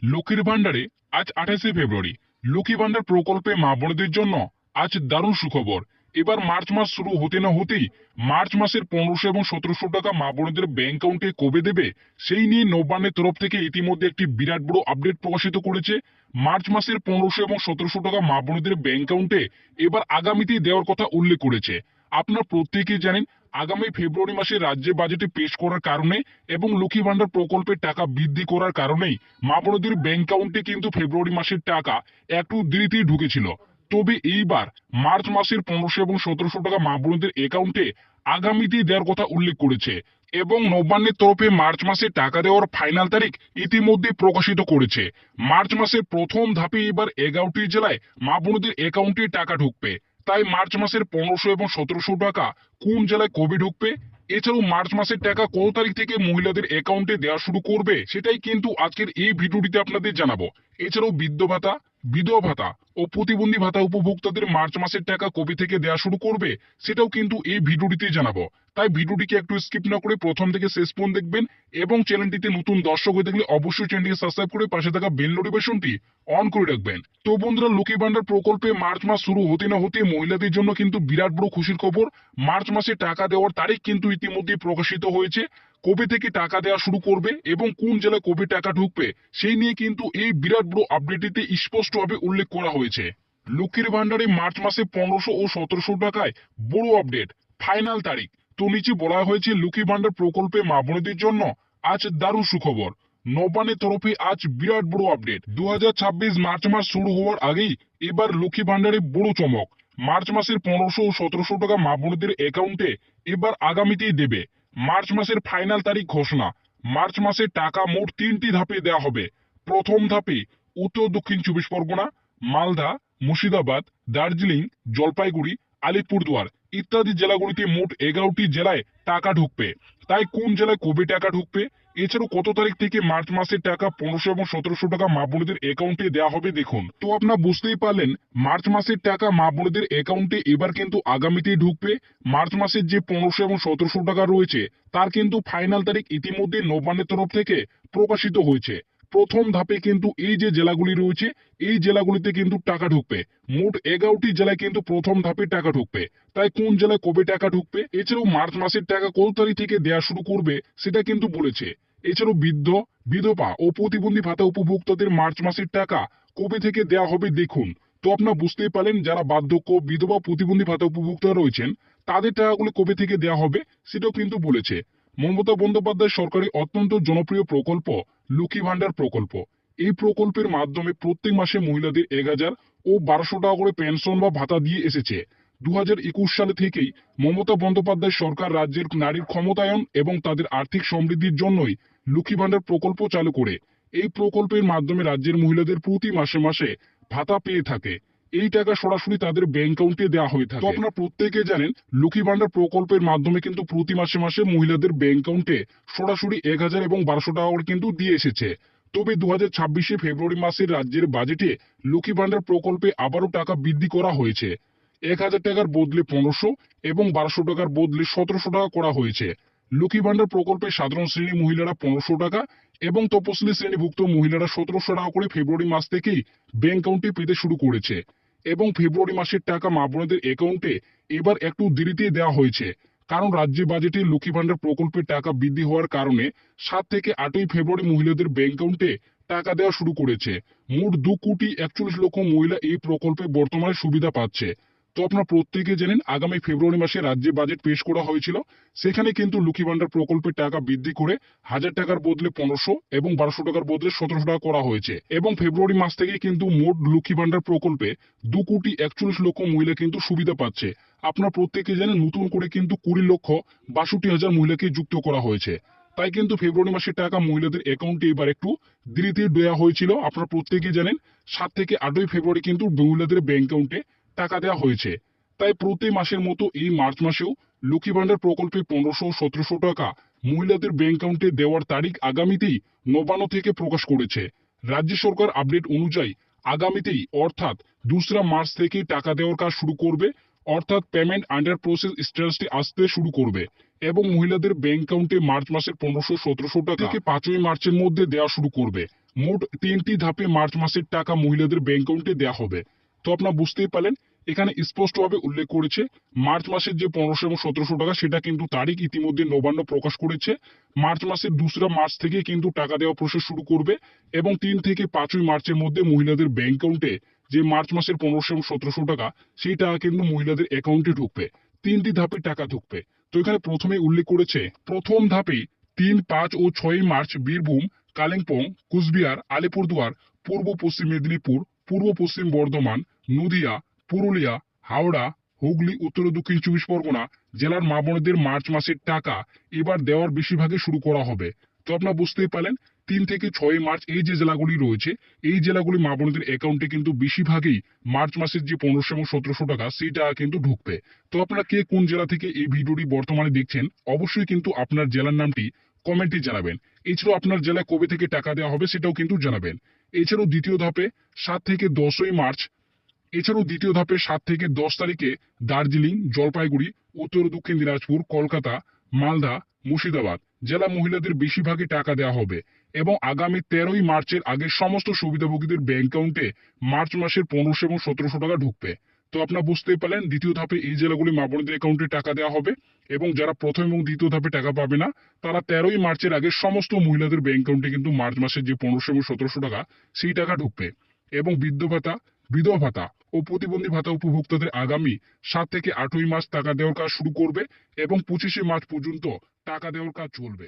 লক্ষ্মীর ভান্ডারে আজ 28শে ফেব্রুয়ারি। লক্ষ্মী ভান্ডার প্রকল্পে মা বোনদের জন্য আজ দারুণ সুখবর। এবার মার্চ মাস শুরু হতে না হতেই মার্চ মাসের 1500 এবং 1700 টাকা মা বোনদের ব্যাংক অ্যাকাউন্টে কবে দেবে সেই নিয়ে নবান্নের তরফ থেকে ইতিমধ্যে একটি বিরাট বড় আপডেট প্রকাশিত করেছে। মার্চ মাসের 1500 এবং 1700 টাকা মা বোনদের ব্যাংক অ্যাকাউন্টে এবার আগামীতেই দেওয়ার কথা উল্লেখ করেছে। আপনারা প্রত্যেকেই জানেন আগামী ফেব্রুয়ারি মাসে রাজ্যে বাজেটে পেশ করার কারণে এবং লক্ষ্মী ভান্ডার প্রকল্পের টাকা বৃদ্ধি করার কারণেই মা বোনদের ব্যাংক অ্যাকাউন্টে কিন্তু ফেব্রুয়ারি মাসের টাকা একটু দেরিতেই ঢুকেছিল। তবে এইবার মার্চ মাসের 1500 এবং 1700 টাকা মা বোনদের অ্যাকাউন্টে আগামীতেই দেওয়ার কথা উল্লেখ করেছে এবং নবান্নের তরফে মার্চ মাসে টাকা দেওয়ার ফাইনাল তারিখ ইতিমধ্যে প্রকাশিত করেছে। মার্চ মাসের প্রথম ধাপে এবার 11টি জেলায় মা বোনদের অ্যাকাউন্টে টাকা ঢুকবে। তাই মার্চ মাসের 1500 এবং 1700 টাকা কোন জেলায় কবে ঢুকবে, এছাড়াও মার্চ মাসের টাকা কত তারিখ থেকে মহিলাদের অ্যাকাউন্টে দেওয়া শুরু করবে সেটাই কিন্তু আজকের এই ভিডিওটিতে আপনাদের জানাবো। এছাড়াও বৃদ্ধ ভাতা, বিধবা ভাতা ও প্রতিবন্ধী ভাতা উপভোক্তাদের মার্চ মাসের টাকা কবে থেকে দেওয়া শুরু করবে সেটাও কিন্তু এই ভিডিওটিতে জানাবো। তাই ভিডিওটিকে একটু স্কিপ না করে প্রথম থেকে শেষ পর্যন্ত দেখবেন এবং চ্যানেলটিতে নতুন দর্শক হয়ে থাকলে অবশ্যই চ্যানেলটিকে সাবস্ক্রাইব করে পাশে থাকা বেল নোটিফিকেশনটি অন করে রাখবেন। তো বন্ধুরা, লক্ষ্মী ভান্ডার প্রকল্পে মার্চ মাস শুরু হতে না হতে মহিলাদের জন্য কিন্তু বিরাট বড় খুশির খবর। মার্চ মাসে টাকা দেওয়ার তারিখ কিন্তু ইতিমধ্যে প্রকাশিত হয়েছে। কবে থেকে টাকা দেওয়া শুরু করবে এবং কোন জেলায় কবে টাকা ঢুকবে সেই নিয়ে কিন্তু এই বিরাট বড় আপডেটটিতে স্পষ্টভাবে উল্লেখ করা হয়েছে। লক্ষ্মীর ভান্ডারে মার্চ মাসে 1500 ও 1700 টাকায় বড় আপডেট, ফাইনাল তারিখ। তো নিচে বলা হয়েছে লক্ষ্মী ভান্ডার প্রকল্পে মা বোনদের জন্য আজ দারুণ সুখবর। নবান্নের তরফে আজ বিরাট বড় আপডেট। 2026 মার্চ মাস শুরু হওয়ার আগেই এবার লক্ষ্মী ভান্ডারে বড় চমক। মার্চ মাসের 1500 ও 1700 টাকা মা বোনদের অ্যাকাউন্টে এবার আগামীতেই দেবে। মার্চ মাসের ফাইনাল তারিখ ঘোষণা। মার্চ মাসে টাকা মোট 3টি ধাপে দেওয়া হবে। প্রথম ধাপে উত্তর দক্ষিণ 24 পরগনা, মালদা, মুর্শিদাবাদ, দার্জিলিং, জলপাইগুড়ি, আলিপুরদুয়ার ইত্যাদি জেলাগুলিতে মোট 11টি জেলায় টাকা ঢুকবে। তাই কোন জেলায় কবে টাকা ঢুকবে, এছাড়াও কত তারিখ থেকে মার্চ মাসের টাকা 1500 এবং 1700 টাকা মা বোনদের অ্যাকাউন্টে দেওয়া হবে দেখুন। তো আপনারা বুঝতেই পারলেন মার্চ মাসের টাকা মা বোনদের অ্যাকাউন্টে এবার কিন্তু আগামীতেই ঢুকবে। মার্চ মাসের যে 1500 এবং 1700 টাকা রয়েছে তার কিন্তু ফাইনাল তারিখ ইতিমধ্যে নবান্নের তরফ থেকে প্রকাশিত হয়েছে। প্রথম ধাপে কিন্তু এই যে জেলাগুলি রয়েছে এই জেলাগুলিতে কিন্তু টাকা ঢুকবে। মোট 11টি জেলায় কিন্তু প্রথম ধাপে টাকা ঢুকবে। তাই কোন জেলায় কবে টাকা ঢুকবে, এছাড়াও মার্চ মাসের টাকা কত তারিখ থেকে দেওয়া শুরু করবে সেটা কিন্তু বলেছে। এছাড়াও বৃদ্ধ, বিধবা ও প্রতিবন্ধী ভাতা উপভোক্তাদের মার্চ মাসের টাকা কবে থেকে দেওয়া হবে দেখুন। তো আপনারা বুঝতেই পারলেন যারা বার্ধক্য, বিধবা, প্রতিবন্ধী ভাতা উপভোক্তা রয়েছেন তাদের টাকাগুলো কবে থেকে দেওয়া হবে সেটাও কিন্তু বলেছে। মমতা বন্দ্যোপাধ্যায় সরকারের অত্যন্ত জনপ্রিয় প্রকল্প লক্ষ্মী ভান্ডার প্রকল্প। এই প্রকল্পের মাধ্যমে প্রত্যেক মাসে মহিলাদের 1000 ও 1200 টাকা করে পেনশন বা ভাতা দিয়ে এসেছে। 2021 সালে থেকেই মমতা বন্দ্যোপাধ্যায় সরকার রাজ্যের নারীর ক্ষমতায়ন এবং তাদের আর্থিক সমৃদ্ধির জন্যই লক্ষ্মী ভান্ডার প্রকল্প চালু করে। এই প্রকল্পের মাধ্যমে রাজ্যের মহিলাদের প্রতি মাসে মাসে ভাতা পেয়ে থাকে। এই টাকা সরাসরি তাদের ব্যাংক অ্যাকাউন্টে দেওয়া হয়ে থাকে। তো আপনারা প্রত্যেকে জানেন লক্ষ্মী ভান্ডার প্রকল্পের মাধ্যমে কিন্তু প্রতি মাসে মাসে মহিলাদের ব্যাংক অ্যাকাউন্টে সরাসরি 1000 এবং 1200 টাকা করে কিন্তু দিয়ে এসেছে। তবে 2026 ফেব্রুয়ারি মাসের রাজ্যের বাজেটে লক্ষ্মী ভান্ডার প্রকল্পে আবারও টাকা বৃদ্ধি করা হয়েছে। 1000 টাকার বদলে 1500 এবং 1200 টাকার বদলে 1700 টাকা করা হয়েছে। লক্ষ্মী ভান্ডার প্রকল্পে সাধারণ শ্রেণী মহিলারা 1500 টাকা এবং তপশিলি শ্রেণীভুক্ত মহিলারা 1700 টাকা করে ফেব্রুয়ারি মাস থেকেই ব্যাংক অ্যাকাউন্টে পেতে শুরু করেছে এবং ফেব্রুয়ারি মাসের টাকা মা বোনদের অ্যাকাউন্টে এবার একটু দেরিতে দেওয়া হয়েছে। কারণ রাজ্য বাজেটে লক্ষ্মী ভান্ডার প্রকল্পের টাকা বৃদ্ধি হওয়ার কারণে 7 থেকে 8ই ফেব্রুয়ারি মহিলাদের ব্যাংক অ্যাকাউন্টে টাকা দেওয়া শুরু করেছে। মোট 2,41,00,000 মহিলা এই প্রকল্পে বর্তমানে সুবিধা পাচ্ছে। তো আপনারা প্রত্যেকে জানেন আগামী ফেব্রুয়ারি মাসে রাজ্যে বাজেট পেশ করা হয়েছিল, সেখানে কিন্তু লক্ষ্মী ভান্ডার প্রকল্পের টাকা বৃদ্ধি করে 1000 টাকার বদলে 1500 এবং 1200 টাকার বদলে 1700 টাকা করা হয়েছে এবং ফেব্রুয়ারি মাস থেকে কিন্তু মোট লক্ষ্মী ভান্ডার প্রকল্পে 2,41,00,000 মহিলা কিন্তু সুবিধা পাচ্ছে। আপনারা প্রত্যেকে জানেন নতুন করে কিন্তু 20,62,000 মহিলাকে যুক্ত করা হয়েছে। তাই কিন্তু ফেব্রুয়ারি মাসের টাকা মহিলাদের অ্যাকাউন্টে এবার একটু দেরিতে দেওয়া হয়েছিল। আপনারা প্রত্যেকে জানেন 7 থেকে 8ই ফেব্রুয়ারি কিন্তু মহিলাদের ব্যাংক অ্যাকাউন্টে টাকা দেওয়া হয়েছে। তাই প্রতি মাসের মতো এই মার্চ মাসেও লক্ষ্মী ভান্ডার প্রকল্পে 1500 ও 1700 টাকা মহিলাদের ব্যাংক অ্যাকাউন্টে দেওয়ার তারিখ আগামীতেই নবান্ন থেকে প্রকাশ করেছে। রাজ্য সরকার আপডেট অনুযায়ী আগামীতেই অর্থাৎ 2রা মার্চ থেকে টাকা দেওয়ার কাজ শুরু করবে, অর্থাৎ পেমেন্ট আন্ডার প্রসেস স্ট্যাটাসটি আসতে শুরু করবে এবং মহিলাদের ব্যাংক অ্যাকাউন্টে মার্চ মাসের 1500-1700 টাকা থেকে 5ই মার্চের মধ্যে দেওয়া শুরু করবে। মোট 3টি ধাপে মার্চ মাসের টাকা মহিলাদের ব্যাংক অ্যাকাউন্টে দেওয়া হবে। তো আপনারা বুঝতেই পারলেন এখানে স্পষ্টভাবে উল্লেখ করেছে মার্চ মাসের যে 1500 এবং 1700 টাকা সেটা কিন্তু তারিখ ইতিমধ্যে নবান্ন প্রকাশ করেছে। মার্চ মাসের 2রা মার্চ থেকে কিন্তু টাকা দেওয়া প্রসেস শুরু করবে এবং 3 থেকে 5ই মার্চের মধ্যে মহিলাদের ব্যাংক অ্যাকাউন্টে যে মার্চ মাসের 1500 এবং 1700 টাকা সেই টাকা কিন্তু মহিলাদের অ্যাকাউন্টে ঢুকবে। 3টি ধাপে টাকা ঢুকবে। তো এখানে প্রথমে উল্লেখ করেছে প্রথম ধাপে 3, 5 ও 6 মার্চ বীরভূম, কালিম্পং, কুচবিহার, আলিপুরদুয়ার, পূর্ব পশ্চিম মেদিনীপুর, পূর্ব পশ্চিম বর্ধমান, নদিয়া, পুরুলিয়া, হাওড়া, হুগলি, উত্তর ও দক্ষিণ 24 পরগনা জেলার মা বোনদের মার্চ মাসের টাকা এবার দেওয়ার বেশিরভাগে শুরু করা হবে। তো আপনারা বুঝতেই পারলেন 3 থেকে 6 মার্চ এই যে জেলাগুলি রয়েছে এই জেলাগুলি মা বোনদের অ্যাকাউন্টে কিন্তু বেশিরভাগই মার্চ মাসের যে 1500 এবং 1700 টাকা সেই টাকা কিন্তু ঢুকবে। তো আপনারা কে কোন জেলা থেকে এই ভিডিওটি বর্তমানে দেখছেন অবশ্যই কিন্তু আপনার জেলার নামটি কমেন্টে জানাবেন। এছাড়াও আপনার জেলায় কবে থেকে টাকা দেওয়া হবে সেটাও কিন্তু জানাবেন। এছাড়াও দ্বিতীয় ধাপে 7 থেকে 10ই মার্চ এছাড়াও দ্বিতীয় ধাপে 7 থেকে 10 তারিখে দার্জিলিং, জলপাইগুড়ি, উত্তর ও দক্ষিণ দিনাজপুর, কলকাতা, মালদা, মুর্শিদাবাদ জেলা মহিলাদের বেশিরভাগই টাকা দেওয়া হবে এবং আগামী 13ই মার্চের আগে সমস্ত সুবিধাভোগীদের ব্যাংক অ্যাকাউন্টে মার্চ মাসের 1500 এবং 1700 টাকা ঢুকবে। তো আপনারা বুঝতেই পারলেন দ্বিতীয় ধাপে এই জেলাগুলি মা বোনদের অ্যাকাউন্টে টাকা দেওয়া হবে এবং যারা প্রথম এবং দ্বিতীয় ধাপে টাকা পাবে না তারা 13ই মার্চের আগে সমস্ত মহিলাদের ব্যাংক অ্যাকাউন্টে কিন্তু মার্চ মাসের যে 1500 এবং 1700 টাকা সেই টাকা ঢুকবে এবং বৃদ্ধ ভাতা, বিধবা ভাতা ও প্রতিবন্ধী ভাতা উপভোক্তাদের আগামী 7 থেকে 8ই মার্চ টাকা দেওয়ার কাজ শুরু করবে এবং 25শে মার্চ পর্যন্ত টাকা দেওয়ার কাজ চলবে।